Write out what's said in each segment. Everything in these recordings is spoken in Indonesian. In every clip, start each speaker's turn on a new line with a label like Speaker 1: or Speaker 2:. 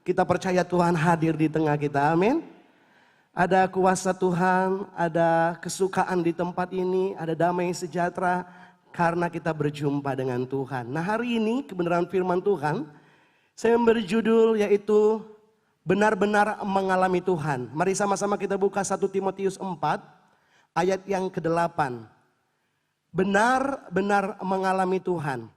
Speaker 1: Kita percaya Tuhan hadir di tengah kita, amin. Ada kuasa Tuhan, ada kesukaan di tempat ini, ada damai sejahtera karena kita berjumpa dengan Tuhan. Nah, hari ini kebenaran firman Tuhan, saya memberi judul yaitu benar-benar mengalami Tuhan. Mari sama-sama kita buka 1 Timotius 4 ayat yang ke-8. Benar-benar mengalami Tuhan.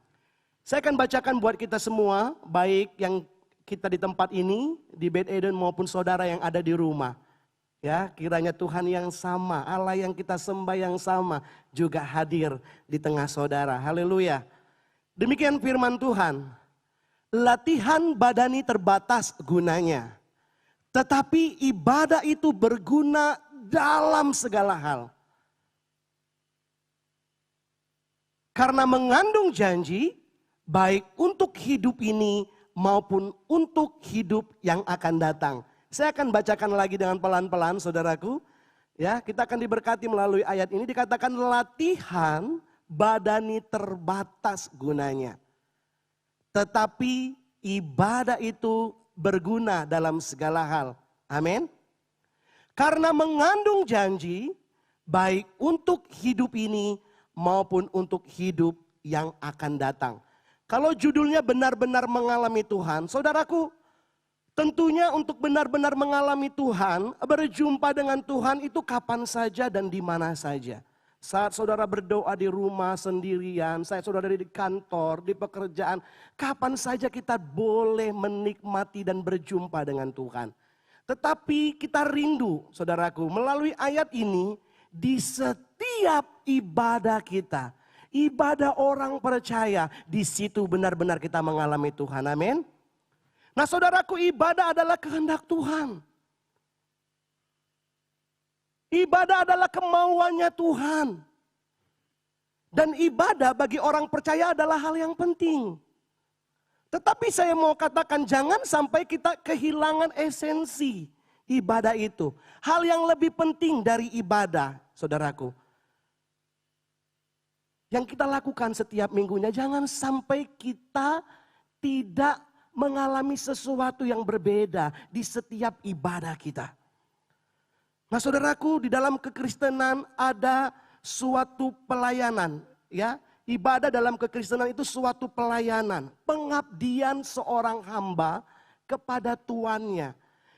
Speaker 1: Saya akan bacakan buat kita semua, baik yang kita di tempat ini, di Beth Eden maupun saudara yang ada di rumah. Ya, kiranya Tuhan yang sama, Allah yang kita sembah yang sama juga hadir di tengah saudara. Haleluya. Demikian firman Tuhan. Latihan badani terbatas gunanya, tetapi ibadah itu berguna dalam segala hal. Karena mengandung janji, baik untuk hidup ini maupun untuk hidup yang akan datang. Saya akan bacakan lagi dengan pelan-pelan saudaraku. Ya, kita akan diberkati melalui ayat ini, dikatakan latihan badani terbatas gunanya. Tetapi ibadah itu berguna dalam segala hal. Amin. Karena mengandung janji baik untuk hidup ini maupun untuk hidup yang akan datang. Kalau judulnya benar-benar mengalami Tuhan, saudaraku, tentunya untuk benar-benar mengalami Tuhan, berjumpa dengan Tuhan itu kapan saja dan di mana saja. Saat saudara berdoa di rumah sendirian, saat saudara di kantor, di pekerjaan, kapan saja kita boleh menikmati dan berjumpa dengan Tuhan. Tetapi kita rindu, saudaraku, melalui ayat ini, di setiap ibadah kita, ibadah orang percaya, di situ benar-benar kita mengalami Tuhan. Amin. Nah, saudaraku, ibadah adalah kehendak Tuhan. Ibadah adalah kemauannya Tuhan. Dan ibadah bagi orang percaya adalah hal yang penting. Tetapi saya mau katakan jangan sampai kita kehilangan esensi ibadah itu. Hal yang lebih penting dari ibadah, saudaraku, yang kita lakukan setiap minggunya, jangan sampai kita tidak mengalami sesuatu yang berbeda di setiap ibadah kita. Nah, saudaraku, di dalam kekristenan ada suatu pelayanan, ya. Ibadah dalam kekristenan itu suatu pelayanan, pengabdian seorang hamba kepada tuannya.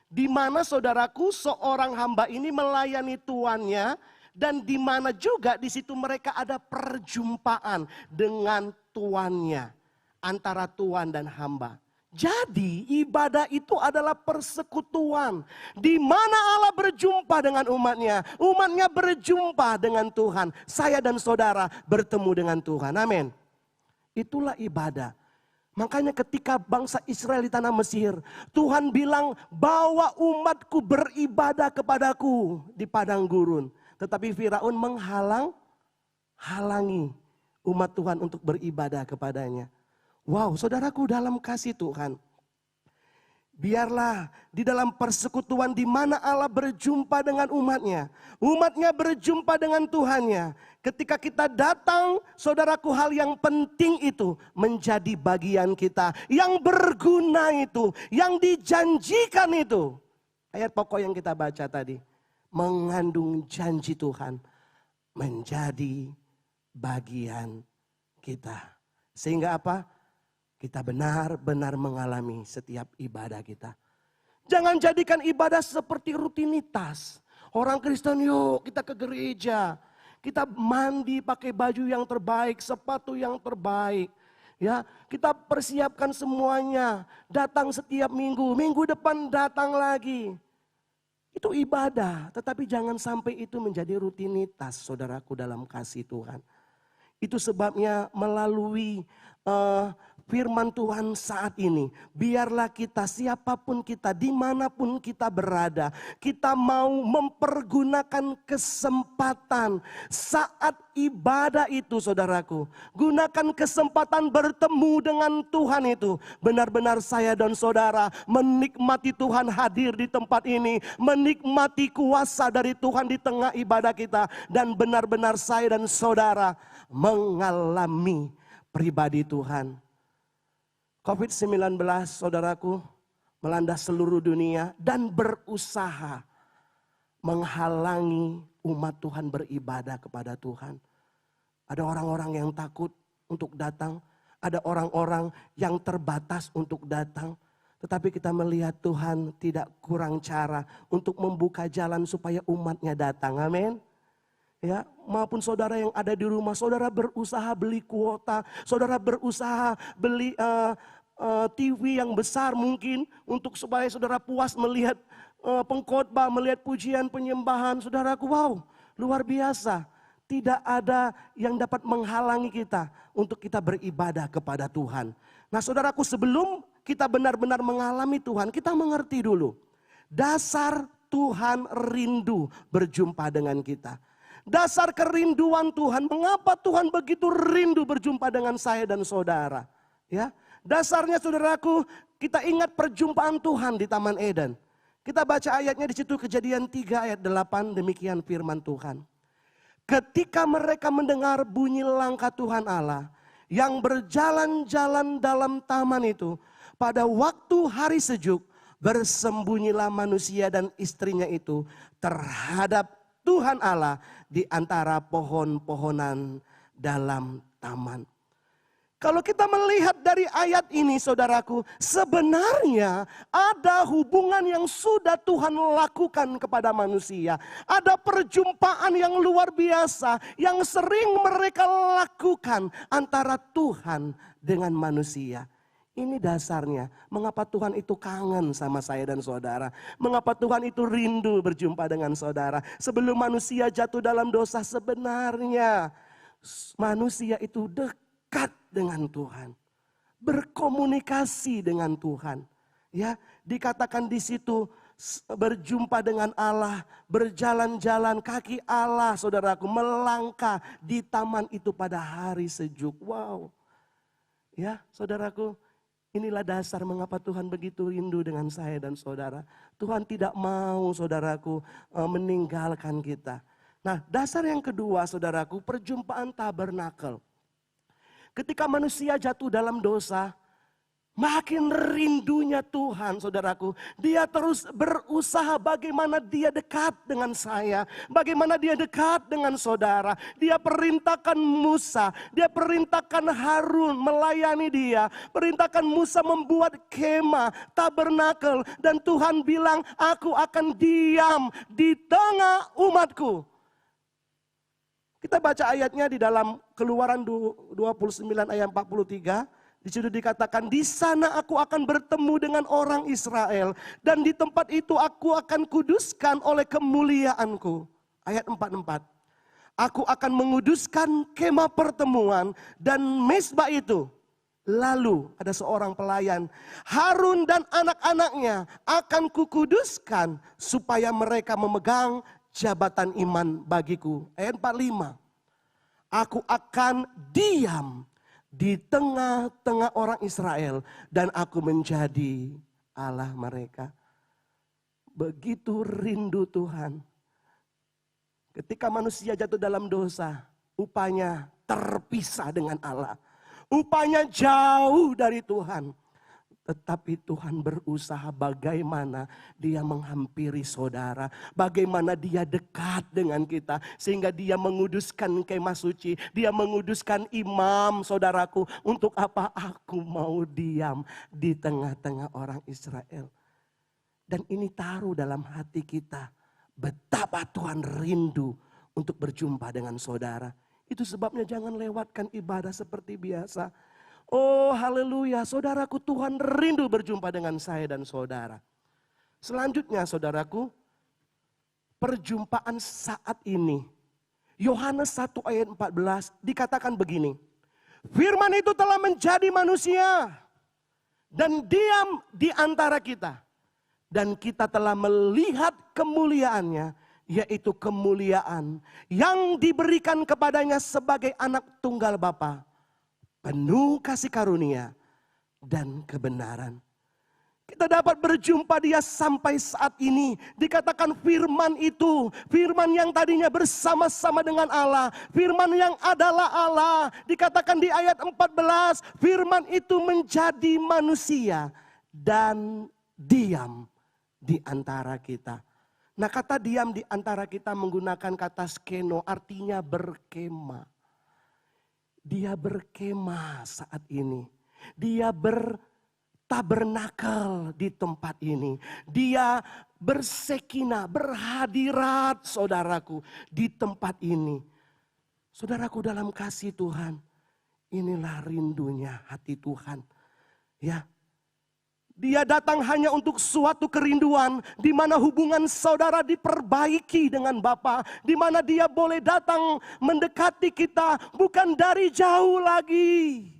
Speaker 1: Di mana, saudaraku, seorang hamba ini melayani tuannya, dan di mana juga di situ mereka ada perjumpaan dengan tuannya, antara tuan dan hamba. Jadi ibadah itu adalah persekutuan, di mana Allah berjumpa dengan umatnya, umatnya berjumpa dengan Tuhan. Saya dan saudara bertemu dengan Tuhan, amin. Itulah ibadah. Makanya ketika bangsa Israel di tanah Mesir, Tuhan bilang, bawa umatku beribadah kepadaku di padang gurun. Tetapi Firaun menghalangi umat Tuhan untuk beribadah kepadanya. Wow, saudaraku, dalam kasih Tuhan, biarlah di dalam persekutuan di mana Allah berjumpa dengan umatnya, umatnya berjumpa dengan Tuhannya. Ketika kita datang, saudaraku, hal yang penting itu menjadi bagian kita, yang berguna itu, yang dijanjikan itu. Ayat pokok yang kita baca tadi, mengandung janji Tuhan menjadi bagian kita. Sehingga apa? Kita benar-benar mengalami setiap ibadah kita. Jangan jadikan ibadah seperti rutinitas. Orang Kristen, yuk kita ke gereja. Kita mandi pakai baju yang terbaik, sepatu yang terbaik. Ya, kita persiapkan semuanya. Datang setiap minggu, minggu depan datang lagi. Itu ibadah, tetapi jangan sampai itu menjadi rutinitas, saudaraku, dalam kasih Tuhan. Itu sebabnya melalui firman Tuhan saat ini, biarlah kita, siapapun kita, dimanapun kita berada, kita mau mempergunakan kesempatan saat ibadah itu, saudaraku. Gunakan kesempatan bertemu dengan Tuhan itu. Benar-benar saya dan saudara menikmati Tuhan hadir di tempat ini, menikmati kuasa dari Tuhan di tengah ibadah kita, dan benar-benar saya dan saudara mengalami pribadi Tuhan. COVID-19, saudaraku, melanda seluruh dunia dan berusaha menghalangi umat Tuhan beribadah kepada Tuhan. Ada orang-orang yang takut untuk datang, ada orang-orang yang terbatas untuk datang. Tetapi kita melihat Tuhan tidak kurang cara untuk membuka jalan supaya umatnya datang. Amin. Ya, maupun saudara yang ada di rumah, saudara berusaha beli kuota, saudara berusaha beli TV yang besar mungkin untuk supaya saudara puas melihat pengkhotbah, melihat pujian penyembahan. Saudaraku, wow, luar biasa. Tidak ada yang dapat menghalangi kita untuk kita beribadah kepada Tuhan. Nah, saudaraku, sebelum kita benar-benar mengalami Tuhan, kita mengerti dulu dasar Tuhan rindu berjumpa dengan kita. Dasar kerinduan Tuhan, mengapa Tuhan begitu rindu berjumpa dengan saya dan saudara? Ya, dasarnya saudaraku, kita ingat perjumpaan Tuhan di Taman Eden. Kita baca ayatnya di situ, Kejadian 3 ayat 8, demikian firman Tuhan. Ketika mereka mendengar bunyi langkah Tuhan Allah yang berjalan-jalan dalam taman itu, pada waktu hari sejuk, bersembunyilah manusia dan istrinya itu terhadap Tuhan Allah di antara pohon-pohonan dalam taman. Kalau kita melihat dari ayat ini saudaraku, sebenarnya ada hubungan yang sudah Tuhan lakukan kepada manusia. Ada perjumpaan yang luar biasa yang sering mereka lakukan antara Tuhan dengan manusia. Ini dasarnya mengapa Tuhan itu kangen sama saya dan saudara. Mengapa Tuhan itu rindu berjumpa dengan saudara. Sebelum manusia jatuh dalam dosa, sebenarnya manusia itu dekat dengan Tuhan. Berkomunikasi dengan Tuhan. Ya, dikatakan di situ berjumpa dengan Allah, berjalan-jalan kaki Allah, saudaraku, melangkah di taman itu pada hari sejuk. Wow. Ya, saudaraku, inilah dasar mengapa Tuhan begitu rindu dengan saya dan saudara. Tuhan tidak mau saudaraku meninggalkan kita. Nah, dasar yang kedua saudaraku, perjumpaan tabernakel. Ketika manusia jatuh dalam dosa, makin rindunya Tuhan saudaraku. Dia terus berusaha bagaimana dia dekat dengan saya. Bagaimana dia dekat dengan saudara. Dia perintahkan Musa. Dia perintahkan Harun melayani dia. Perintahkan Musa membuat kemah, tabernakel. Dan Tuhan bilang, aku akan diam di tengah umatku. Kita baca ayatnya di dalam Keluaran 29 ayat 43. Di situ dikatakan, di sana aku akan bertemu dengan orang Israel. Dan di tempat itu aku akan kuduskan oleh kemuliaanku. Ayat 44. Aku akan menguduskan kemah pertemuan dan mezbah itu. Lalu ada seorang pelayan, Harun dan anak-anaknya akan kukuduskan supaya mereka memegang jabatan iman bagiku. Ayat 45. Aku akan diam di tengah-tengah orang Israel dan aku menjadi Allah mereka. Begitu rindu Tuhan. Ketika manusia jatuh dalam dosa, upanya terpisah dengan Allah. Upanya jauh dari Tuhan. Tetapi Tuhan berusaha bagaimana dia menghampiri saudara. Bagaimana dia dekat dengan kita. Sehingga dia menguduskan kemah suci. Dia menguduskan imam saudaraku. Untuk apa? Aku mau diam di tengah-tengah orang Israel. Dan ini taruh dalam hati kita. Betapa Tuhan rindu untuk berjumpa dengan saudara. Itu sebabnya jangan lewatkan ibadah seperti biasa. Oh haleluya, saudaraku, Tuhan rindu berjumpa dengan saya dan saudara. Selanjutnya saudaraku, perjumpaan saat ini. Yohanes 1 ayat 14 dikatakan begini. Firman itu telah menjadi manusia dan diam di antara kita. Dan kita telah melihat kemuliaannya, yaitu kemuliaan yang diberikan kepadanya sebagai anak tunggal Bapa. Penuh kasih karunia dan kebenaran. Kita dapat berjumpa dia sampai saat ini. Dikatakan firman itu, firman yang tadinya bersama-sama dengan Allah. Firman yang adalah Allah. Dikatakan di ayat 14, firman itu menjadi manusia dan diam di antara kita. Nah, kata diam di antara kita menggunakan kata skeno, artinya berkemah. Dia berkemah saat ini. Dia bertabernakel di tempat ini. Dia bersekina, berhadirat saudaraku di tempat ini. Saudaraku dalam kasih Tuhan, inilah rindunya hati Tuhan. Ya, Dia datang hanya untuk suatu kerinduan di mana hubungan saudara diperbaiki dengan Bapa, di mana Dia boleh datang mendekati kita bukan dari jauh lagi.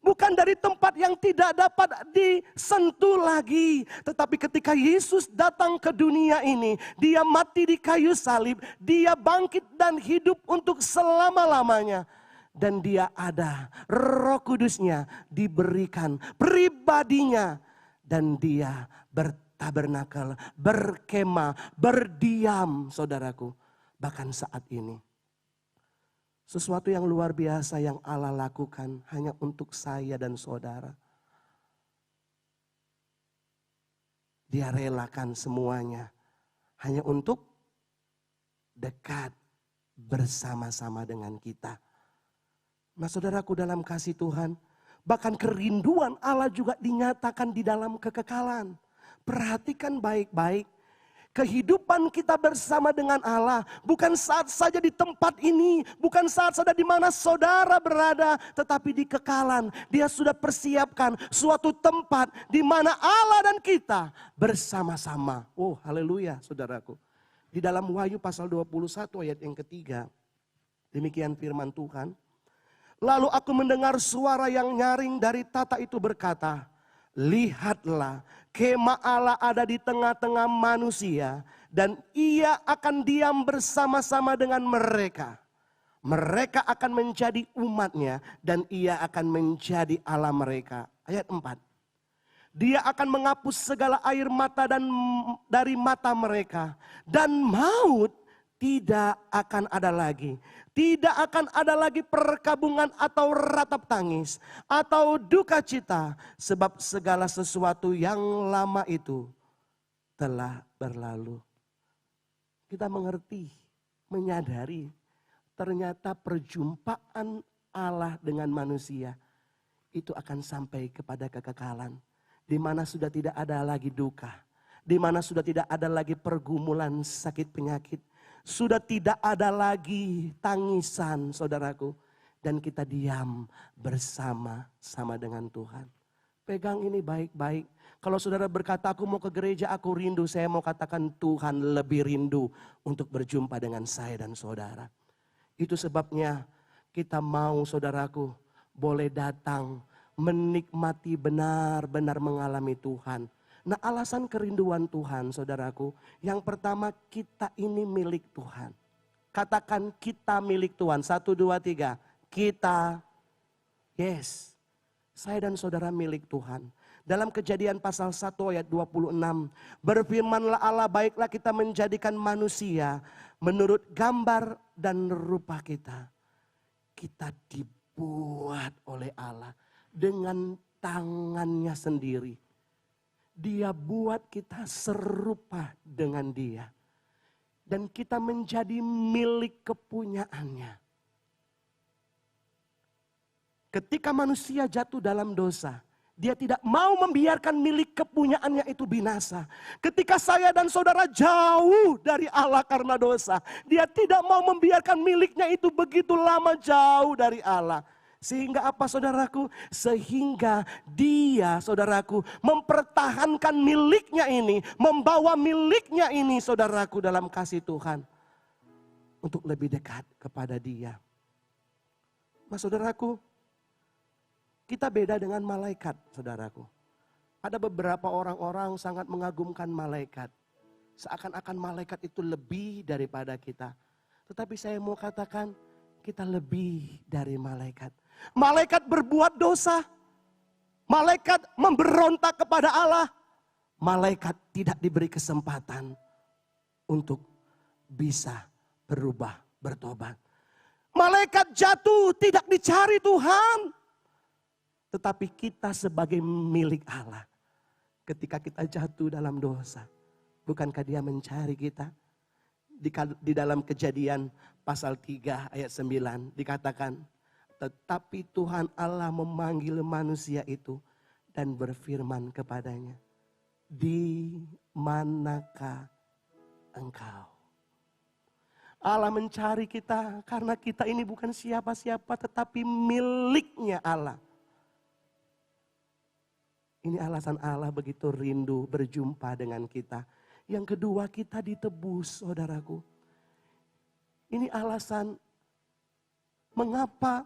Speaker 1: Bukan dari tempat yang tidak dapat disentuh lagi. Tetapi ketika Yesus datang ke dunia ini, Dia mati di kayu salib, Dia bangkit dan hidup untuk selama-lamanya. Dan Dia ada, Roh Kudusnya diberikan, pribadinya. Dan Dia bertabernakel, berkemah, berdiam saudaraku. Bahkan saat ini. Sesuatu yang luar biasa yang Allah lakukan hanya untuk saya dan saudara. Dia relakan semuanya hanya untuk dekat bersama-sama dengan kita. Nah saudaraku dalam kasih Tuhan, bahkan kerinduan Allah juga dinyatakan di dalam kekekalan. Perhatikan baik-baik. Kehidupan kita bersama dengan Allah bukan saat saja di tempat ini, bukan saat saja di mana saudara berada, tetapi di kekalan. Dia sudah persiapkan suatu tempat di mana Allah dan kita bersama-sama. Oh haleluya saudaraku. Di dalam Wahyu pasal 21 ayat yang ketiga, demikian firman Tuhan. Lalu aku mendengar suara yang nyaring dari tata itu berkata, lihatlah, kemah Allah ada di tengah-tengah manusia dan Ia akan diam bersama-sama dengan mereka. Mereka akan menjadi umatnya dan Ia akan menjadi Allah mereka. Ayat 4. Dia akan menghapus segala air mata dari mata mereka dan maut tidak akan ada lagi. Tidak akan ada lagi perkabungan atau ratap tangis atau duka cita. Sebab segala sesuatu yang lama itu telah berlalu. Kita mengerti, menyadari ternyata perjumpaan Allah dengan manusia itu akan sampai kepada kekekalan. Di mana sudah tidak ada lagi duka. Di mana sudah tidak ada lagi pergumulan sakit penyakit. Sudah tidak ada lagi tangisan saudaraku. Dan kita diam bersama-sama dengan Tuhan. Pegang ini baik-baik. Kalau saudara berkata aku mau ke gereja, aku rindu. Saya mau katakan Tuhan lebih rindu untuk berjumpa dengan saya dan saudara. Itu sebabnya kita mau saudaraku boleh datang menikmati benar-benar mengalami Tuhan. Nah alasan kerinduan Tuhan saudaraku. Yang pertama kita ini milik Tuhan. Katakan kita milik Tuhan. 1, 2, 3. Kita. Yes. Saya dan saudara milik Tuhan. Dalam Kejadian pasal 1 ayat 26. Berfirmanlah Allah, baiklah kita menjadikan manusia menurut gambar dan rupa kita. Kita dibuat oleh Allah dengan tangannya sendiri. Dia buat kita serupa dengan Dia. Dan kita menjadi milik kepunyaannya. Ketika manusia jatuh dalam dosa, dia tidak mau membiarkan milik kepunyaannya itu binasa. Ketika saya dan saudara jauh dari Allah karena dosa, dia tidak mau membiarkan miliknya itu begitu lama jauh dari Allah. Sehingga apa saudaraku? Sehingga dia saudaraku mempertahankan miliknya ini. Membawa miliknya ini saudaraku dalam kasih Tuhan. Untuk lebih dekat kepada dia. Nah saudaraku, kita beda dengan malaikat saudaraku. Ada beberapa orang-orang sangat mengagumkan malaikat. Seakan-akan malaikat itu lebih daripada kita. Tetapi saya mau katakan kita lebih dari malaikat. Malaikat berbuat dosa. Malaikat memberontak kepada Allah. Malaikat tidak diberi kesempatan untuk bisa berubah, bertobat. Malaikat jatuh tidak dicari Tuhan. Tetapi kita sebagai milik Allah, ketika kita jatuh dalam dosa, bukankah Dia mencari kita? Di dalam Kejadian pasal 3 ayat 9 dikatakan, tetapi Tuhan Allah memanggil manusia itu dan berfirman kepadanya, di manakah engkau? Allah mencari kita karena kita ini bukan siapa-siapa tetapi miliknya Allah. Ini alasan Allah begitu rindu berjumpa dengan kita. Yang kedua, kita ditebus, saudaraku. Ini alasan mengapa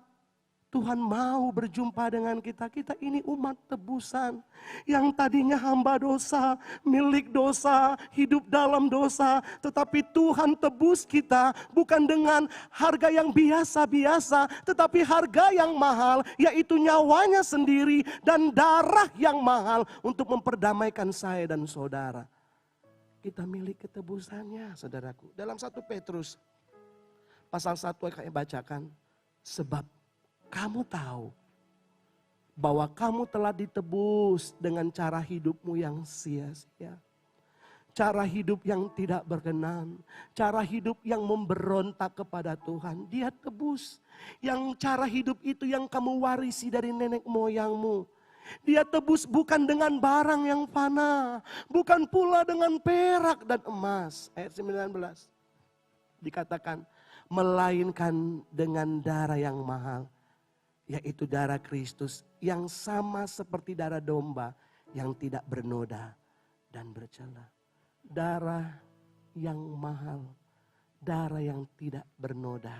Speaker 1: Tuhan mau berjumpa dengan kita. Kita ini umat tebusan. Yang tadinya hamba dosa, milik dosa, hidup dalam dosa. Tetapi Tuhan tebus kita bukan dengan harga yang biasa-biasa. Tetapi harga yang mahal, yaitu nyawanya sendiri dan darah yang mahal untuk memperdamaikan saya dan saudara. Kita milik ketebusannya, saudaraku. Dalam 1 Petrus pasal 1 kami bacakan, sebab kamu tahu bahwa kamu telah ditebus dengan cara hidupmu yang sia-sia. Cara hidup yang tidak berkenan. Cara hidup yang memberontak kepada Tuhan. Dia tebus. Yang cara hidup itu yang kamu warisi dari nenek moyangmu. Dia tebus bukan dengan barang yang fana. Bukan pula dengan perak dan emas. Ayat 19. Dikatakan, melainkan dengan darah yang mahal. Yaitu darah Kristus yang sama seperti darah domba yang tidak bernoda dan bercela. Darah yang mahal, darah yang tidak bernoda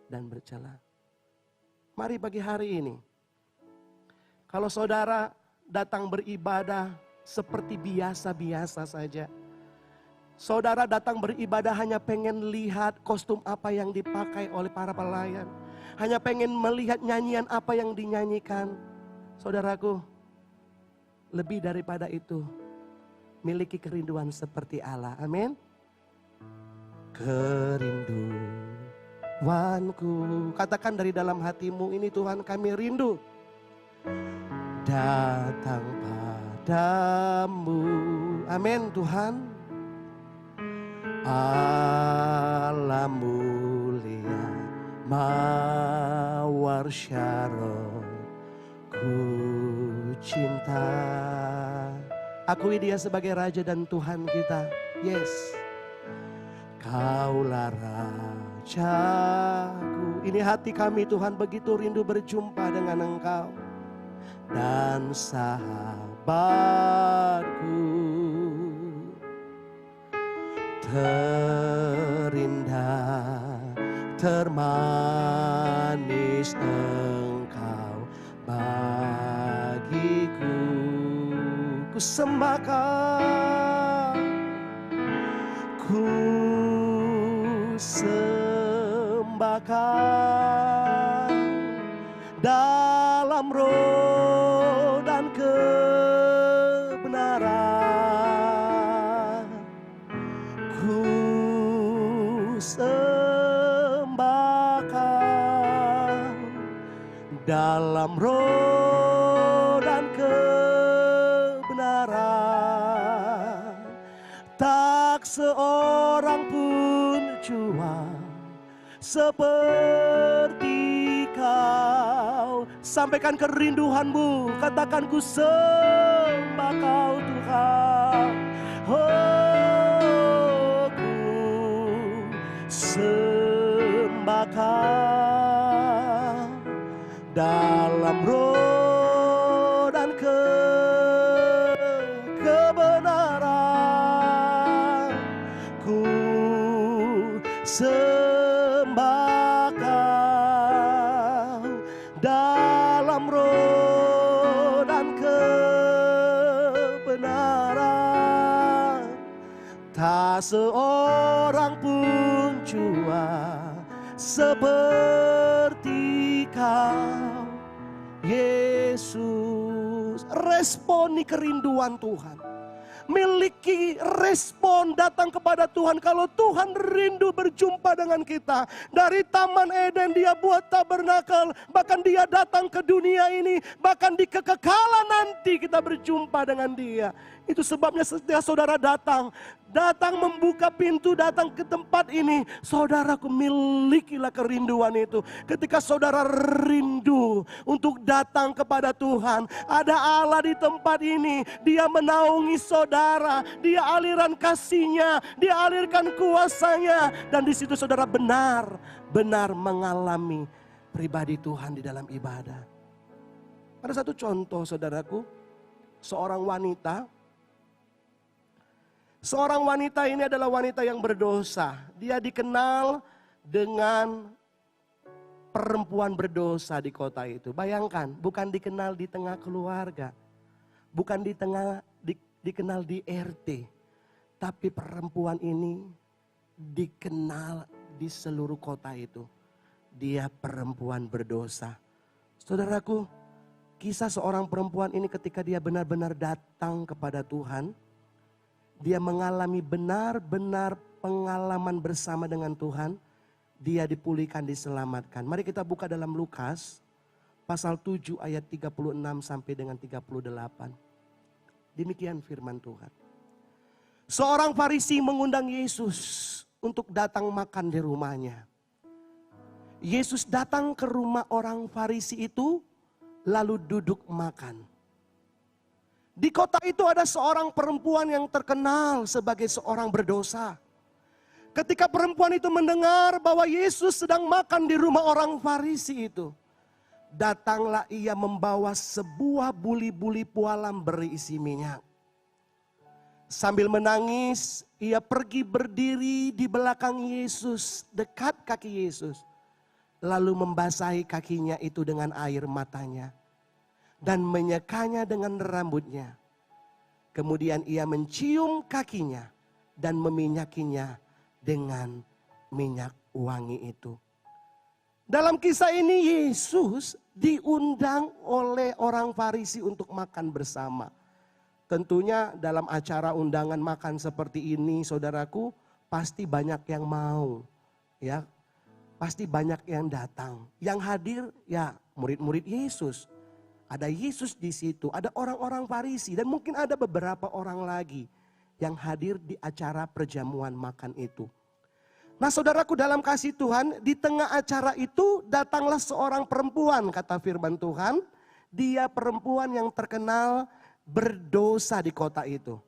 Speaker 1: dan bercela. Mari pagi hari ini, kalau saudara datang beribadah seperti biasa-biasa saja. Saudara datang beribadah hanya pengen lihat kostum apa yang dipakai oleh para pelayan. Hanya pengen melihat nyanyian apa yang dinyanyikan. Saudaraku, lebih daripada itu, miliki kerinduan seperti Allah. Amin. Kerinduanku, katakan dari dalam hatimu, ini Tuhan kami rindu. Datang padamu. Amin Tuhan. Allah mulia mawar syarah, ku cinta. Akui Dia sebagai Raja dan Tuhan kita. Yes. Kaulah Rajaku. Ini hati kami Tuhan begitu rindu berjumpa dengan Engkau. Dan sahabatku, terindah, termanis Engkau bagiku. Ku sembahkan, ku sembahkan dalam roh dan kebenaran. Ku sembahkan dalam roh dan kebenaran. Tak seorang pun jua seperti Kau. Sampaikan kerinduanmu, katakan ku sembah Kau Tuhan. Oh, ku sembah Kau dalam roh dan kebenaran. Ku sembah Kau dalam roh dan kebenaran. Tak seorang pun jua seperti Kau, Yesus. Responi kerinduan Tuhan. miliki respon datang kepada Tuhan. Kalau Tuhan rindu berjumpa dengan kita. Dari Taman Eden dia buat tabernakel. Bahkan dia datang ke dunia ini. Bahkan di kekekalan nanti kita berjumpa dengan dia. Itu sebabnya setiap saudara datang membuka pintu, datang ke tempat ini. Saudaraku, milikilah kerinduan itu. Ketika saudara rindu untuk datang kepada Tuhan, ada Allah di tempat ini. Dia menaungi saudara, dia aliran kasih-Nya, dia alirkan kuasa-Nya. Dan di situ saudara benar mengalami pribadi Tuhan di dalam ibadah. Ada satu contoh saudaraku, seorang wanita ini adalah wanita yang berdosa. Dia dikenal dengan perempuan berdosa di kota itu. Bayangkan, bukan dikenal di tengah keluarga. Bukan dikenal di RT. Tapi perempuan ini dikenal di seluruh kota itu. Dia perempuan berdosa. Saudaraku, kisah seorang perempuan ini ketika dia benar-benar datang kepada Tuhan. Dia mengalami benar-benar pengalaman bersama dengan Tuhan. Dia dipulihkan, diselamatkan. Mari kita buka dalam Lukas pasal 7 ayat 36 sampai dengan 38. Demikian firman Tuhan. Seorang Farisi mengundang Yesus untuk datang makan di rumahnya. Yesus datang ke rumah orang Farisi itu lalu duduk makan. Di kota itu ada seorang perempuan yang terkenal sebagai seorang berdosa. Ketika perempuan itu mendengar bahwa Yesus sedang makan di rumah orang Farisi itu, datanglah ia membawa sebuah buli-buli pualam berisi minyak. Sambil menangis, ia pergi berdiri di belakang Yesus, dekat kaki Yesus. Lalu membasahi kakinya itu dengan air matanya. Dan menyekanya dengan rambutnya. Kemudian ia mencium kakinya dan meminyakinya dengan minyak wangi itu. Dalam kisah ini Yesus diundang oleh orang Farisi untuk makan bersama. Tentunya dalam acara undangan makan seperti ini saudaraku pasti banyak yang mau. Ya, pasti banyak yang datang. Yang hadir ya murid-murid Yesus. Ada Yesus di situ, ada orang-orang Farisi dan mungkin ada beberapa orang lagi yang hadir di acara perjamuan makan itu. Nah saudaraku, dalam kasih Tuhan, di tengah acara itu datanglah seorang perempuan, kata firman Tuhan. Dia perempuan yang terkenal berdosa di kota itu.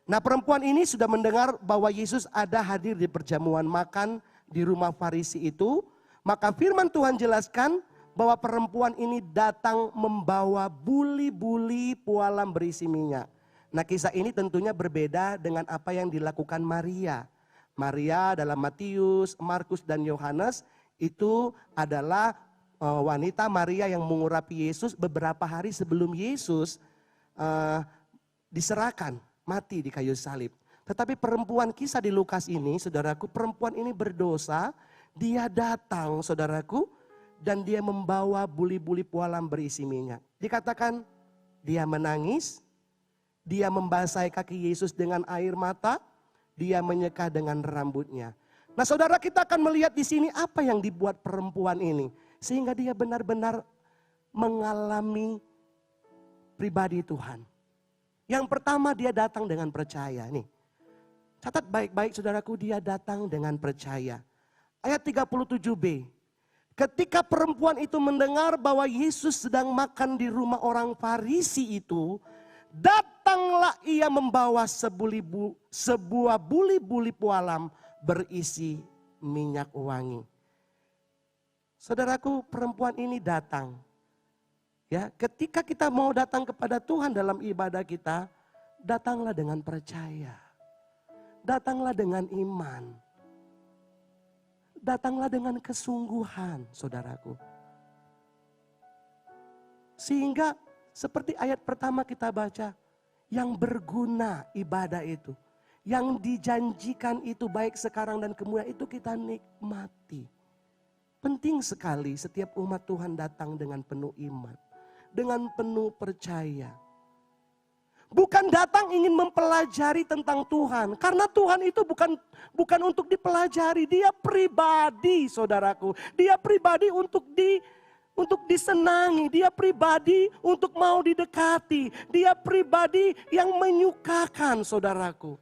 Speaker 1: Nah perempuan ini sudah mendengar bahwa Yesus ada hadir di perjamuan makan di rumah Farisi itu. Maka firman Tuhan jelaskan bahwa perempuan ini datang membawa buli-buli pualam berisi minyak. Nah kisah ini tentunya berbeda dengan apa yang dilakukan Maria. Maria dalam Matius, Markus dan Yohanes itu adalah wanita Maria yang mengurapi Yesus beberapa hari sebelum Yesus diserahkan mati di kayu salib. Tetapi perempuan kisah di Lukas ini, saudaraku, perempuan ini berdosa, dia datang saudaraku, dan dia membawa buli-buli pualam berisi minyak. Dikatakan dia menangis, dia membasahi kaki Yesus dengan air mata, dia menyeka dengan rambutnya. Nah saudara, kita akan melihat di sini apa yang dibuat perempuan ini. Sehingga dia benar-benar mengalami pribadi Tuhan. Yang pertama dia datang dengan percaya. Nih, catat baik-baik saudaraku, dia datang dengan percaya. Ayat 37b. Ketika perempuan itu mendengar bahwa Yesus sedang makan di rumah orang Farisi itu, datanglah ia membawa sebuah buli-buli pualam berisi minyak wangi. Saudaraku, perempuan ini datang. Ya, ketika kita mau datang kepada Tuhan dalam ibadah kita, datanglah dengan percaya. Datanglah dengan iman. Datanglah dengan kesungguhan, saudaraku. Sehingga seperti ayat pertama kita baca, yang berguna ibadah itu. Yang dijanjikan itu baik sekarang dan kemudian itu kita nikmati. Penting sekali setiap umat Tuhan datang dengan penuh iman. Dengan penuh percaya. Bukan datang ingin mempelajari tentang Tuhan. Karena Tuhan itu bukan untuk dipelajari. Dia pribadi, saudaraku. Dia pribadi untuk disenangi. Dia pribadi untuk mau didekati. Dia pribadi yang menyukakan, saudaraku.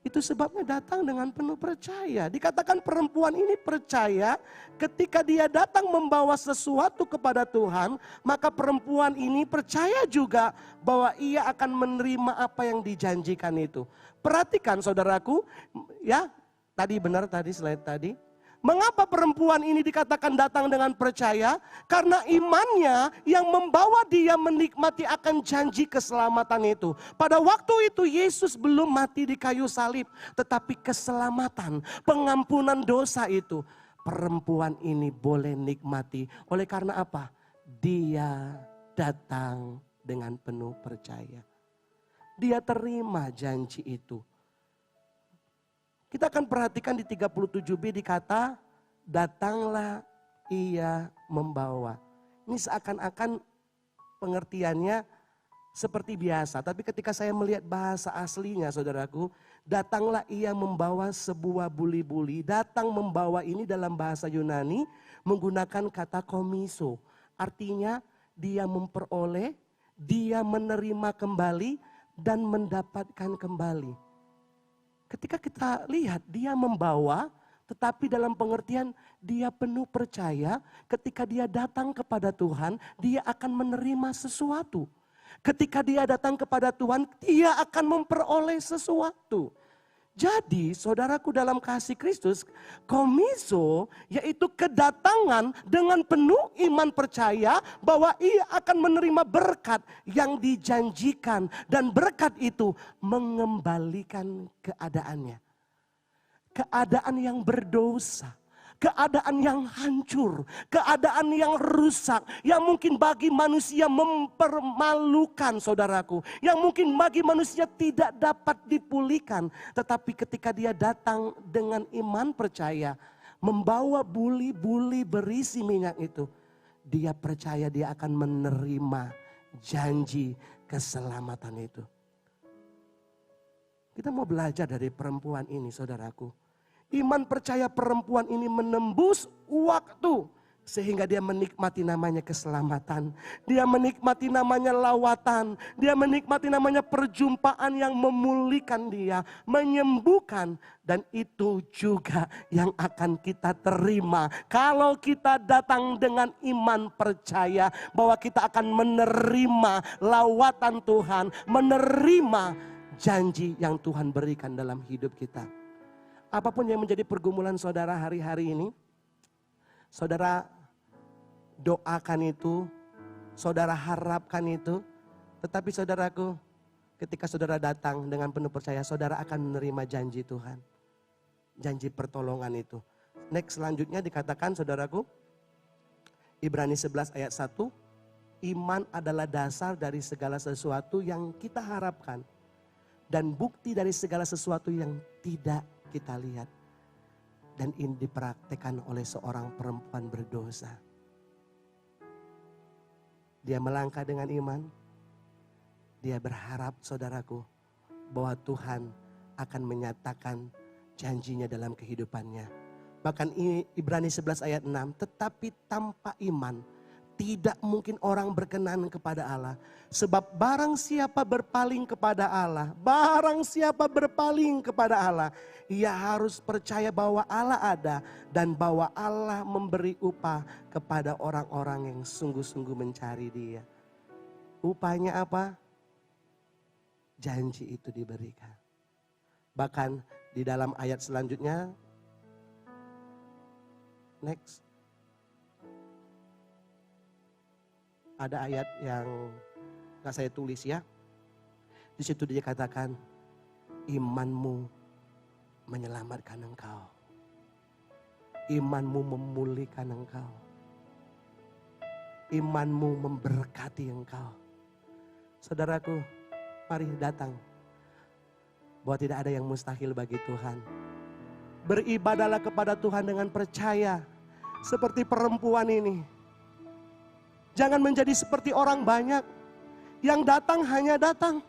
Speaker 1: Itu sebabnya datang dengan penuh percaya. Dikatakan perempuan ini percaya ketika dia datang membawa sesuatu kepada Tuhan. Maka perempuan ini percaya juga bahwa ia akan menerima apa yang dijanjikan itu. Perhatikan saudaraku, ya tadi benar tadi slide tadi. Mengapa perempuan ini dikatakan datang dengan percaya? Karena imannya yang membawa dia menikmati akan janji keselamatan itu. Pada waktu itu Yesus belum mati di kayu salib. Tetapi keselamatan, pengampunan dosa itu perempuan ini boleh nikmati. Oleh karena apa? Dia datang dengan penuh percaya. Dia terima janji itu. Kita akan perhatikan di 37b dikata, datanglah ia membawa. Ini seakan-akan pengertiannya seperti biasa. Tapi ketika saya melihat bahasa aslinya saudaraku, datanglah ia membawa sebuah buli-buli. Datang membawa ini dalam bahasa Yunani menggunakan kata komiso. Artinya dia memperoleh, dia menerima kembali dan mendapatkan kembali. Ketika kita lihat dia membawa, tetapi dalam pengertian dia penuh percaya ketika dia datang kepada Tuhan, dia akan menerima sesuatu. Ketika dia datang kepada Tuhan, dia akan memperoleh sesuatu. Jadi saudaraku dalam kasih Kristus, komiso yaitu kedatangan dengan penuh iman percaya bahwa ia akan menerima berkat yang dijanjikan. Dan berkat itu mengembalikan keadaannya. Keadaan yang berdosa. Keadaan yang hancur, keadaan yang rusak, yang mungkin bagi manusia mempermalukan saudaraku. Yang mungkin bagi manusia tidak dapat dipulihkan. Tetapi ketika dia datang dengan iman percaya, membawa buli-buli berisi minyak itu. Dia percaya dia akan menerima janji keselamatan itu. Kita mau belajar dari perempuan ini saudaraku. Iman percaya perempuan ini menembus waktu. Sehingga dia menikmati namanya keselamatan. Dia menikmati namanya lawatan. Dia menikmati namanya perjumpaan yang memulihkan dia. Menyembuhkan. Dan itu juga yang akan kita terima. Kalau kita datang dengan iman percaya. Bahwa kita akan menerima lawatan Tuhan. Menerima janji yang Tuhan berikan dalam hidup kita. Apapun yang menjadi pergumulan saudara hari-hari ini, saudara doakan itu, saudara harapkan itu. Tetapi saudaraku, ketika saudara datang dengan penuh percaya, saudara akan menerima janji Tuhan. Janji pertolongan itu. Next selanjutnya dikatakan saudaraku, Ibrani 11 ayat 1, iman adalah dasar dari segala sesuatu yang kita harapkan. Dan bukti dari segala sesuatu yang tidak kita lihat. Dan ini dipraktekkan oleh seorang perempuan berdosa. Dia melangkah dengan iman. Dia berharap saudaraku bahwa Tuhan akan menyatakan janjinya dalam kehidupannya. Bahkan Ibrani 11 ayat 6, tetapi tanpa iman tidak mungkin orang berkenan kepada Allah. Sebab barang siapa berpaling kepada Allah, ia harus percaya bahwa Allah ada dan bahwa Allah memberi upah kepada orang-orang yang sungguh-sungguh mencari Dia. Upahnya apa? Janji itu diberikan. Bahkan di dalam ayat selanjutnya, next. Ada ayat yang gak saya tulis ya. Di situ dia katakan, imanmu menyelamatkan engkau. Imanmu memulihkan engkau. Imanmu memberkati engkau. Saudaraku, mari datang. Bahwa tidak ada yang mustahil bagi Tuhan. Beribadalah kepada Tuhan dengan percaya. Seperti perempuan ini. Jangan menjadi seperti orang banyak Yang datang hanya datang.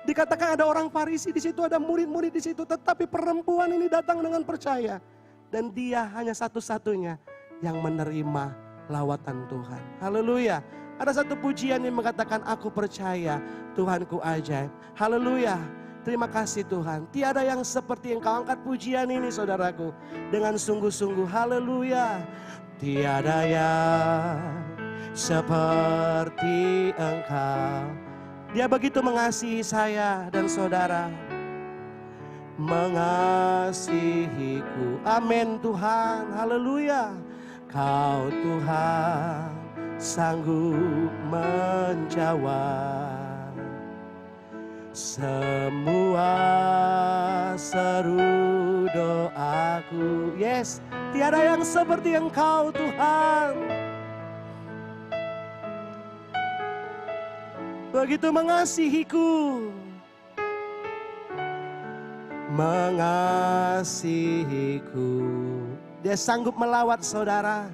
Speaker 1: Dikatakan ada orang Farisi di situ, ada murid-murid di situ, tetapi perempuan ini datang dengan percaya. Dan dia hanya satu-satunya yang menerima lawatan Tuhan. Haleluya. Ada satu pujian yang mengatakan, aku percaya Tuhanku ajaib. Haleluya. Terima kasih Tuhan. Tiada yang seperti Engkau. Angkat pujian ini saudaraku dengan sungguh-sungguh. Haleluya. Tiada yang seperti Engkau. Dia begitu mengasihi saya dan saudara. Mengasihiku. Amin Tuhan. Haleluya. Kau Tuhan sanggup menjawab semua seru doaku. Yes, tiada yang seperti Engkau Tuhan. Begitu mengasihiku. Mengasihiku. Dia sanggup melawat saudara.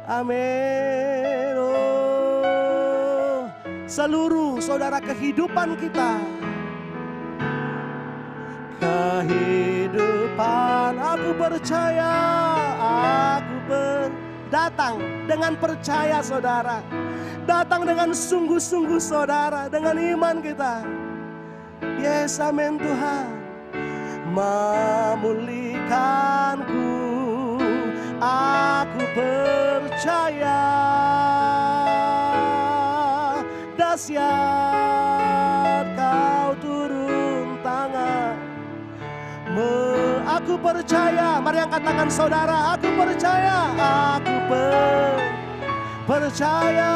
Speaker 1: Amin. Oh, seluruh saudara kehidupan kita. Kehidupan aku percaya. Datang dengan percaya saudara. Datang dengan sungguh-sungguh saudara. Dengan iman kita. Yes, amin Tuhan. Memulihkanku. Aku percaya. Dahsyat kau turun tangan. Aku percaya. Mari angkat tangan saudara. Aku percaya. Aku percaya.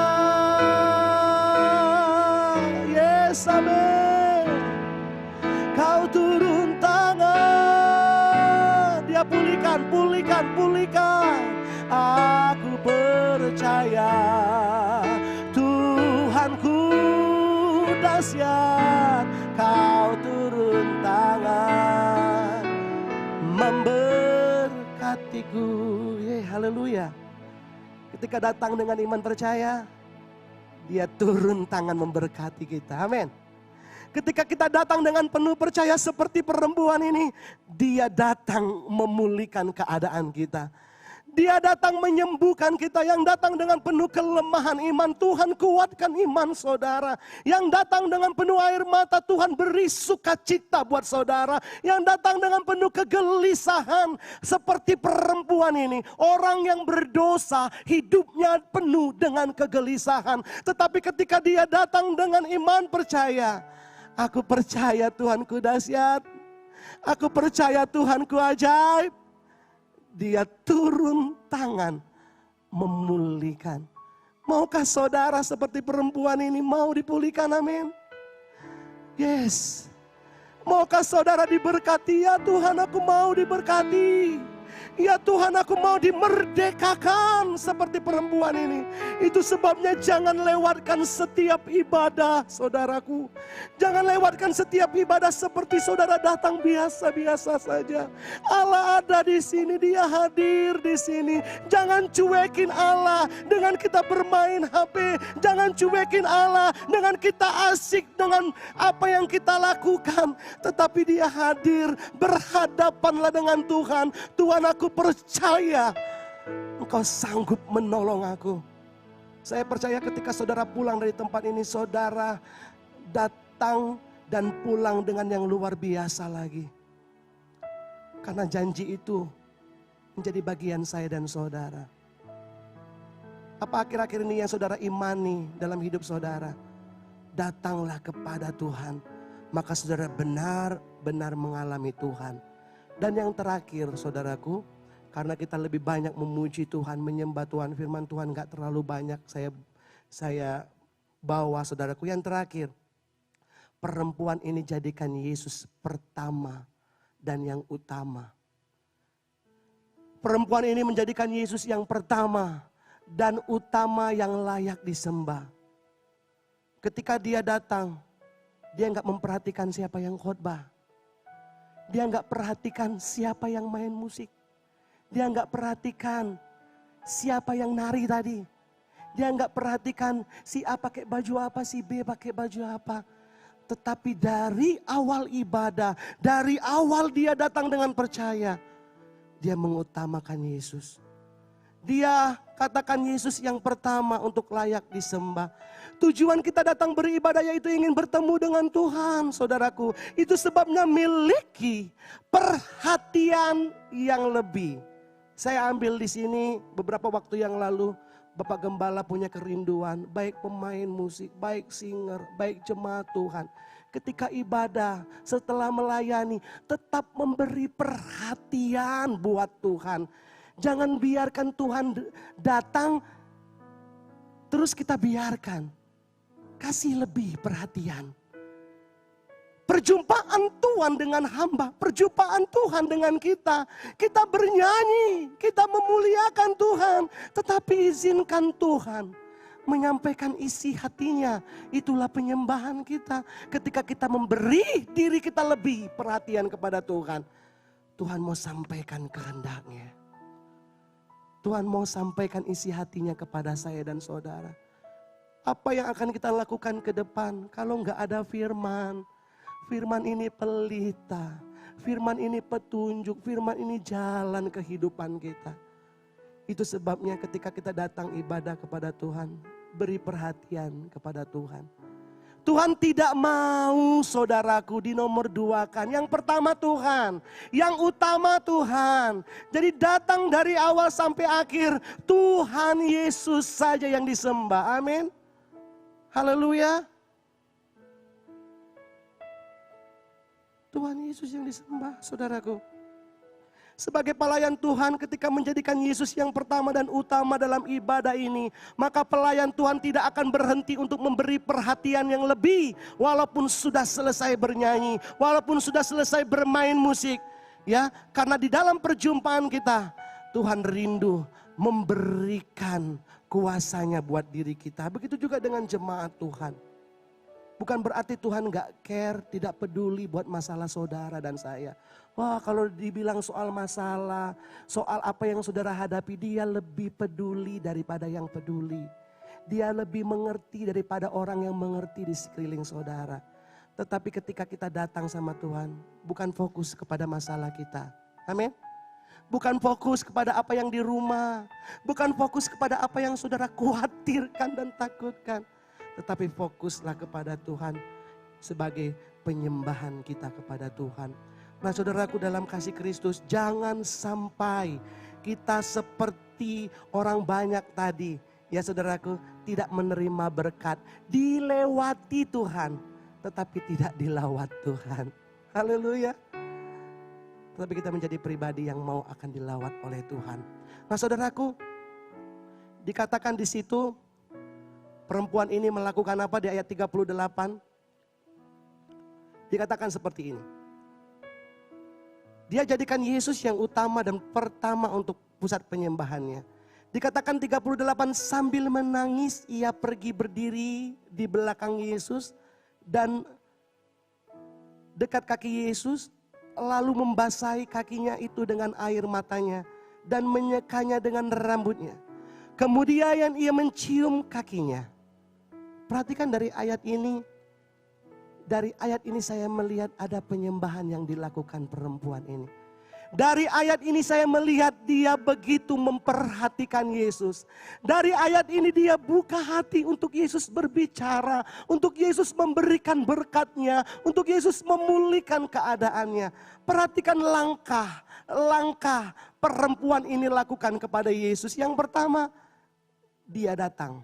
Speaker 1: Yes, amin. Kau turun tangan. Dia pulihkan. Aku percaya. Tuhanku dahsyat. Kau turun tangan. Memberkatiku. Haleluya. Ketika datang dengan iman percaya, dia turun tangan memberkati kita. Amin. Ketika kita datang dengan penuh percaya seperti perempuan ini, dia datang memulihkan keadaan kita. Dia datang menyembuhkan kita. Yang datang dengan penuh kelemahan iman, Tuhan kuatkan iman saudara. Yang datang dengan penuh air mata, Tuhan beri sukacita buat saudara. Yang datang dengan penuh kegelisahan seperti perempuan ini. Orang yang berdosa hidupnya penuh dengan kegelisahan. Tetapi ketika dia datang dengan iman percaya, aku percaya Tuhanku dahsyat. Aku percaya Tuhanku ajaib. Dia turun tangan memulihkan. Maukah saudara seperti perempuan ini mau dipulihkan? Amin. Yes. Maukah saudara diberkati? Ya Tuhan, aku mau diberkati. Ya Tuhan, aku mau dimerdekakan seperti perempuan ini. Itu sebabnya jangan lewatkan setiap ibadah saudaraku. Jangan lewatkan setiap ibadah seperti saudara datang biasa-biasa saja. Allah ada di sini, dia hadir di sini. Jangan cuekin Allah dengan kita bermain HP. Jangan cuekin Allah dengan kita asik dengan apa yang kita lakukan. Tetapi dia hadir, berhadapanlah dengan Tuhan. Tuhan, aku percaya Engkau sanggup menolong aku. Saya percaya ketika saudara pulang dari tempat ini, saudara datang dan pulang dengan yang luar biasa lagi. Karena janji itu menjadi bagian saya dan saudara. Apa akhir-akhir ini yang saudara imani dalam hidup saudara? Datanglah kepada Tuhan, maka saudara benar-benar mengalami Tuhan. Dan yang terakhir saudaraku, karena kita lebih banyak memuji Tuhan, menyembah Tuhan, firman Tuhan gak terlalu banyak saya bawa saudaraku. Yang terakhir, perempuan ini jadikan Yesus pertama dan yang utama. Perempuan ini menjadikan Yesus yang pertama dan utama yang layak disembah. Ketika dia datang, dia gak memperhatikan siapa yang khotbah. Dia gak perhatikan siapa yang main musik. Dia gak perhatikan siapa yang nari tadi. Dia nggak perhatikan si A pakai baju apa, si B pakai baju apa. Tetapi dari awal ibadah, dari awal dia datang dengan percaya, dia mengutamakan Yesus. Dia katakan Yesus yang pertama untuk layak disembah. Tujuan kita datang beribadah yaitu ingin bertemu dengan Tuhan, saudaraku. Itu sebabnya miliki perhatian yang lebih. Saya ambil di sini beberapa waktu yang lalu, Bapak Gembala punya kerinduan, baik pemain musik, baik singer, baik jemaat Tuhan. Ketika ibadah, setelah melayani, tetap memberi perhatian buat Tuhan. Jangan biarkan Tuhan datang, terus kita biarkan. Kasih lebih perhatian. Perjumpaan Tuhan dengan hamba, perjumpaan Tuhan dengan kita. Kita bernyanyi, kita memuliakan Tuhan. Tetapi izinkan Tuhan menyampaikan isi hatinya. Itulah penyembahan kita. Ketika kita memberi diri kita lebih perhatian kepada Tuhan. Tuhan mau sampaikan kehendaknya. Tuhan mau sampaikan isi hatinya kepada saya dan saudara. Apa yang akan kita lakukan ke depan kalau nggak ada firman? Firman ini pelita, firman ini petunjuk, firman ini jalan kehidupan kita. Itu sebabnya ketika kita datang ibadah kepada Tuhan, beri perhatian kepada Tuhan. Tuhan tidak mau saudaraku dinomor duakan. Yang pertama Tuhan, yang utama Tuhan. Jadi datang dari awal sampai akhir, Tuhan Yesus saja yang disembah. Amin. Haleluya. Tuhan Yesus yang disembah, saudaraku. Sebagai pelayan Tuhan ketika menjadikan Yesus yang pertama dan utama dalam ibadah ini, maka pelayan Tuhan tidak akan berhenti untuk memberi perhatian yang lebih. Walaupun sudah selesai bernyanyi, walaupun sudah selesai bermain musik. Ya, karena di dalam perjumpaan kita, Tuhan rindu memberikan kuasanya buat diri kita. Begitu juga dengan jemaat Tuhan. Bukan berarti Tuhan gak care, tidak peduli buat masalah saudara dan saya. Wah, kalau dibilang soal masalah, soal apa yang saudara hadapi, dia lebih peduli daripada yang peduli. Dia lebih mengerti daripada orang yang mengerti di sekeliling saudara. Tetapi ketika kita datang sama Tuhan, bukan fokus kepada masalah kita. Amin. Bukan fokus kepada apa yang di rumah. Bukan fokus kepada apa yang saudara khawatirkan dan takutkan. Tetapi fokuslah kepada Tuhan sebagai penyembahan kita kepada Tuhan. Nah saudaraku dalam kasih Kristus, jangan sampai kita seperti orang banyak tadi. Ya saudaraku, tidak menerima berkat, dilewati Tuhan, tetapi tidak dilawat Tuhan. Haleluya. Tetapi kita menjadi pribadi yang mau akan dilawat oleh Tuhan. Nah saudaraku, dikatakan di situ, perempuan ini melakukan apa di ayat 38? Dikatakan seperti ini. Dia jadikan Yesus yang utama dan pertama untuk pusat penyembahannya. Dikatakan 38, sambil menangis ia pergi berdiri di belakang Yesus dan dekat kaki Yesus, lalu membasahi kakinya itu dengan air matanya dan menyekanya dengan rambutnya. Kemudian ia mencium kakinya. Perhatikan dari ayat ini saya melihat ada penyembahan yang dilakukan perempuan ini. Dari ayat ini saya melihat dia begitu memperhatikan Yesus. Dari ayat ini dia buka hati untuk Yesus berbicara, untuk Yesus memberikan berkatnya, untuk Yesus memulihkan keadaannya. Perhatikan langkah perempuan ini lakukan kepada Yesus. Yang pertama, dia datang.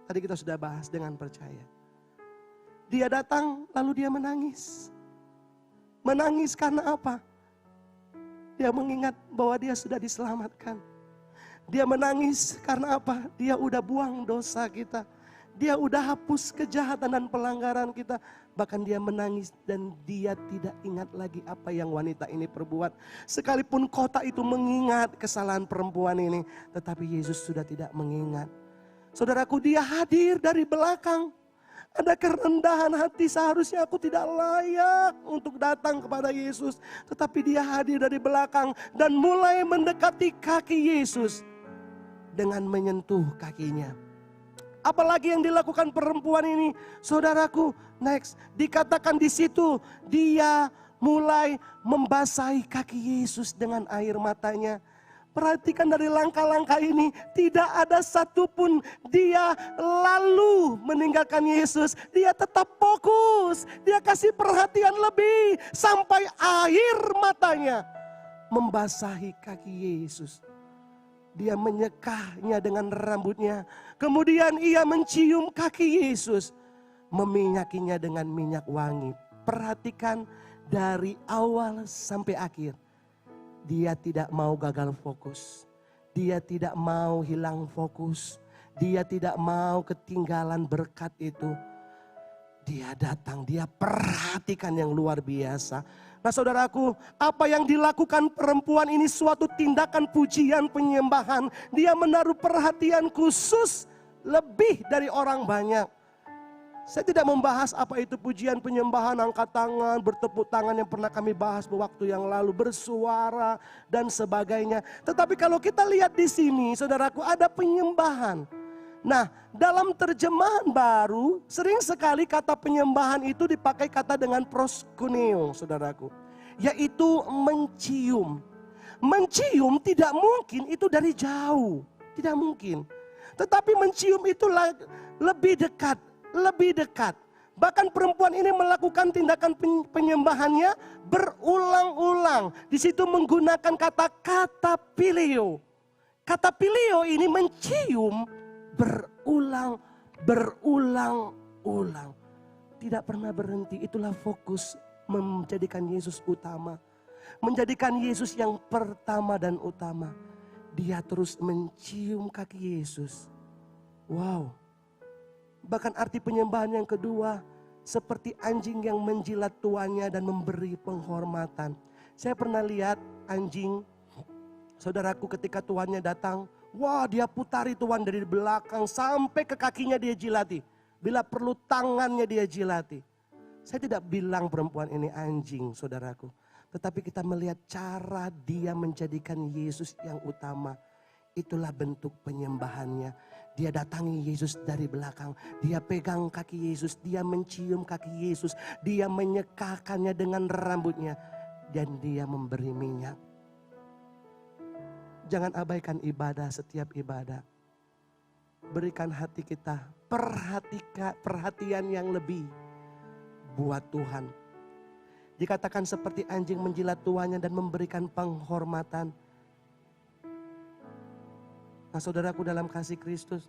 Speaker 1: Tadi kita sudah bahas dengan percaya. Dia datang lalu dia menangis. Menangis karena apa? Dia mengingat bahwa dia sudah diselamatkan. Dia menangis karena apa? Dia udah buang dosa kita. Dia udah hapus kejahatan dan pelanggaran kita. Bahkan dia menangis dan dia tidak ingat lagi apa yang wanita ini perbuat. Sekalipun kota itu mengingat kesalahan perempuan ini, tetapi Yesus sudah tidak mengingat. Saudaraku, dia hadir dari belakang. Ada kerendahan hati, seharusnya aku tidak layak untuk datang kepada Yesus. Tetapi dia hadir dari belakang dan mulai mendekati kaki Yesus dengan menyentuh kakinya. Apalagi yang dilakukan perempuan ini, saudaraku. Next, dikatakan di situ dia mulai membasahi kaki Yesus dengan air matanya. Perhatikan dari langkah-langkah ini, tidak ada satupun dia lalu meninggalkan Yesus. Dia tetap fokus, dia kasih perhatian lebih sampai air matanya membasahi kaki Yesus. Dia menyekahnya dengan rambutnya. Kemudian ia mencium kaki Yesus, meminyakinya dengan minyak wangi. Perhatikan dari awal sampai akhir. Dia tidak mau gagal fokus. Dia tidak mau hilang fokus. Dia tidak mau ketinggalan berkat itu. Dia datang, dia perhatikan yang luar biasa. Nah saudaraku, apa yang dilakukan perempuan ini suatu tindakan pujian penyembahan. Dia menaruh perhatian khusus lebih dari orang banyak. Saya tidak membahas apa itu pujian penyembahan, angkat tangan, bertepuk tangan yang pernah kami bahas waktu yang lalu, bersuara dan sebagainya. Tetapi kalau kita lihat di sini, saudaraku, ada penyembahan. Nah, dalam terjemahan baru, sering sekali kata penyembahan itu dipakai kata dengan proskuneo, saudaraku. Yaitu mencium. Mencium tidak mungkin itu dari jauh, tidak mungkin. Tetapi mencium itu lebih dekat. Lebih dekat. Bahkan perempuan ini melakukan tindakan penyembahannya berulang-ulang. Di situ menggunakan kata pileo. Kata pileo ini mencium berulang-ulang. Tidak pernah berhenti. Itulah fokus menjadikan Yesus utama. Menjadikan Yesus yang pertama dan utama. Dia terus mencium kaki Yesus. Wow. Bahkan arti penyembahan yang kedua, seperti anjing yang menjilat tuannya dan memberi penghormatan. Saya pernah lihat anjing, saudaraku, ketika tuannya datang, wah dia putari tuan dari belakang sampai ke kakinya dia jilati. Bila perlu tangannya dia jilati. Saya tidak bilang perempuan ini anjing, saudaraku. Tetapi kita melihat cara dia menjadikan Yesus yang utama. Itulah bentuk penyembahannya. Dia datangi Yesus dari belakang. Dia pegang kaki Yesus. Dia mencium kaki Yesus. Dia menyekahkannya dengan rambutnya. Dan dia memberi minyak. Jangan abaikan ibadah, setiap ibadah. Berikan hati kita perhatian yang lebih buat Tuhan. Dikatakan seperti anjing menjilat tuannya dan memberikan penghormatan. Nah saudaraku dalam kasih Kristus,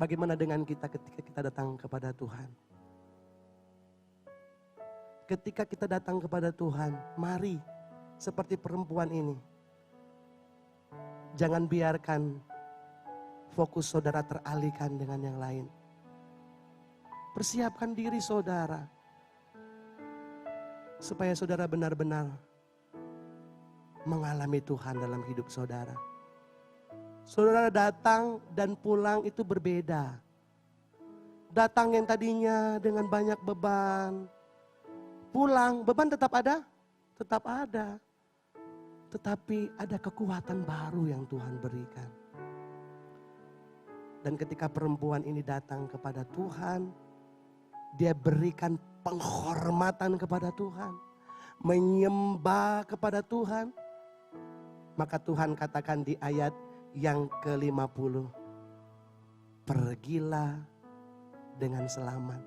Speaker 1: bagaimana dengan kita ketika kita datang kepada Tuhan? Ketika kita datang kepada Tuhan, mari seperti perempuan ini. Jangan biarkan fokus saudara teralihkan dengan yang lain. Persiapkan diri saudara, supaya saudara benar-benar mengalami Tuhan dalam hidup saudara. Saudara datang dan pulang itu berbeda. Datang yang tadinya dengan banyak beban, pulang beban tetap ada? Tetap ada. Tetapi ada kekuatan baru yang Tuhan berikan. Dan ketika perempuan ini datang kepada Tuhan, dia berikan penghormatan kepada Tuhan, menyembah kepada Tuhan. Maka Tuhan katakan di ayat yang ke-50, pergilah dengan selamat.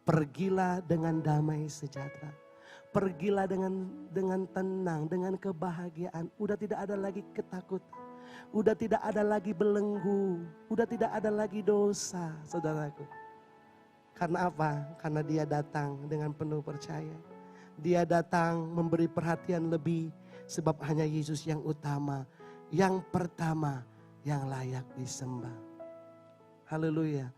Speaker 1: Pergilah dengan damai sejahtera. Pergilah dengan tenang, dengan kebahagiaan. Udah tidak ada lagi ketakutan. Udah tidak ada lagi belenggu. Udah tidak ada lagi dosa, saudaraku. Karena apa? Karena dia datang dengan penuh percaya. Dia datang memberi perhatian lebih. Sebab hanya Yesus yang utama, yang pertama, yang layak disembah. Haleluya.